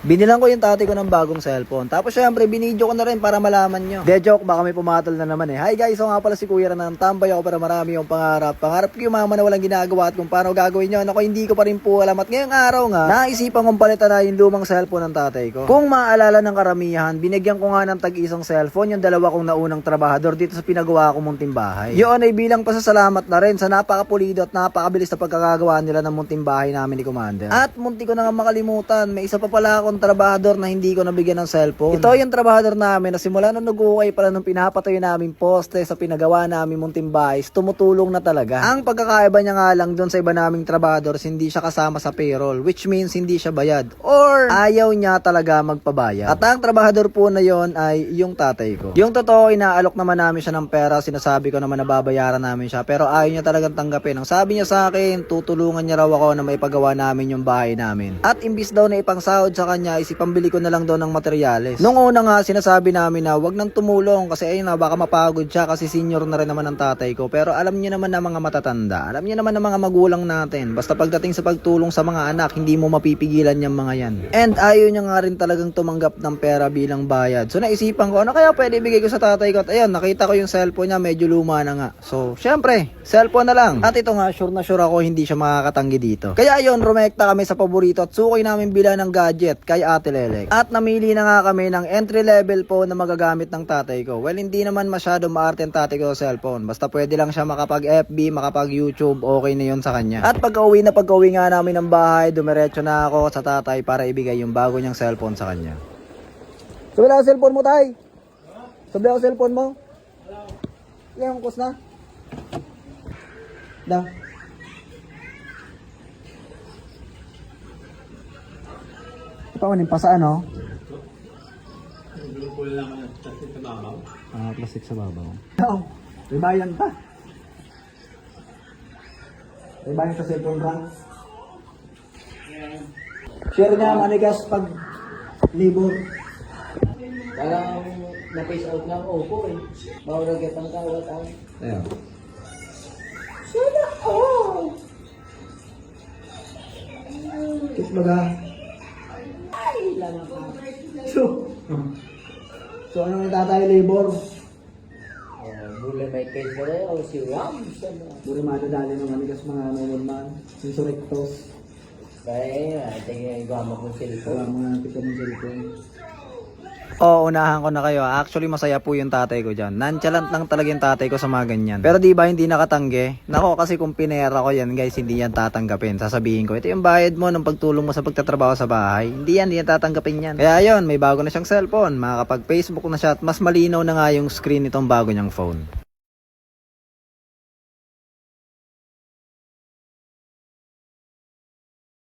Binilang ko yung tatay ko ng bagong cellphone. Tapos syempre, binidyo ko na rin para malaman nyo. De joke, baka may pumatol na naman eh. Hi guys, so nga pala si Kuya Renan. Tambay ako para marami yung pangarap. Pangarap ko yung mama na walang ginagawa at kung paano gagawin yun. Ako hindi ko pa rin po alam. At ngayong araw nga, naisipan kong palitan na yung lumang cellphone ng tatay ko. Kung maaalala ng karamihan, binigyan ko nga ng tag-isang cellphone yung dalawa kong naunang trabahador dito sa pinagawa ko munting bahay. Yun ay bilang pasasalamat na rin sa napakapulido at napakabilis na pagkakagawa nila ng munting bahay namin ni Commander. At munti ko na nga makalimutan, may isa pa pala akong trabahador na hindi ko nabigyan ng cellphone. Ito yung trabahador namin na simula nung nag-uukay pala nung pinapatayo namin poste sa pinagawa namin munting bahay, tumutulong na talaga. Ang pagkakaiba niya nga lang doon sa iba naming trabahador, hindi siya kasama sa payroll, which means hindi siya bayad or ayaw niya talaga magpabayad. At ang trabahador po na yon ay yung tatay ko. Yung totoo, inaalok naman namin siya ng pera, sinasabi ko naman na babayaran namin siya, pero ayaw niya talagang tanggapin. Ang sabi niya sa akin, tutulungan niya raw ako na maipagawa namin yung bahay namin. At imbis daw na ipangsahod sa kanya, isipambili ko na lang daw ng materyales. Nung una nga, sinasabi namin na wag nang tumulong kasi ayun na, baka mapagod siya kasi senior na rin naman ang tatay ko. Pero alam niyo naman na mga matatanda, alam niyo naman na mga magulang natin, basta pagdating sa pagtulong sa mga anak, hindi mo mapipigilan yung mga yan. And ayaw niya nga rin talagang tumanggap ng pera bilang bayad. So naisipan ko, ano kaya pwede ibigay ko sa tatay ko? At ayun, nakita ko yung cellphone niya, medyo luma na nga. So, syempre, cellphone na lang. At ito nga, sure na sure ako hindi siya makakatanggi dito. Kaya ayun, rumekta kami sa paborito at sukoy namin bila ng gadget kay Ate Lelek. At namili na nga kami ng entry level po na magagamit ng tatay ko. Well, hindi naman masyado maarte ang tatay ko sa cellphone. Basta pwede lang siya makapag-FB, makapag-YouTube, okay na yun sa kanya. At pag-uwi nga namin ng bahay, dumiretso na ako sa tatay para ibigay yung bago niyang cellphone sa kanya. Sabi lang ang cellphone mo, tay? Sabi lang ang cellphone mo? Ilang kus na? Da. Paunin pa sa ano? Plastic sa babaw. Oo. May bayan pa. May bayan sa cellphone rank. Share niya manigas pag libor. Parang na-face out na ako po eh. Bawal agad ang kawat ako. Ayan. Sana all! Kiss baga. Ay, lama ka. So ano yung tatay labor? Bule may case ka rin o si Ram. Buri madadali ng manigas mga nununman. Insurectos. Kaya tingin yung gama kong Wala cellphone. mga pika ng cellphone. Oo, unahan ko na kayo. Actually, masaya po yung tatay ko dyan. Nonchalant lang talaga yung tatay ko sa mga ganyan. Pero di ba hindi nakatanggi? Nako, kasi kung pinera ko yan, guys, hindi yan tatanggapin. Sasabihin ko, ito yung bayad mo ng pagtulong mo sa pagtatrabaho sa bahay. Hindi yan tatanggapin yan. Kaya yun, may bago na siyang cellphone. Makakapag-Facebook na siya at mas malinaw na nga yung screen nitong bago niyang phone.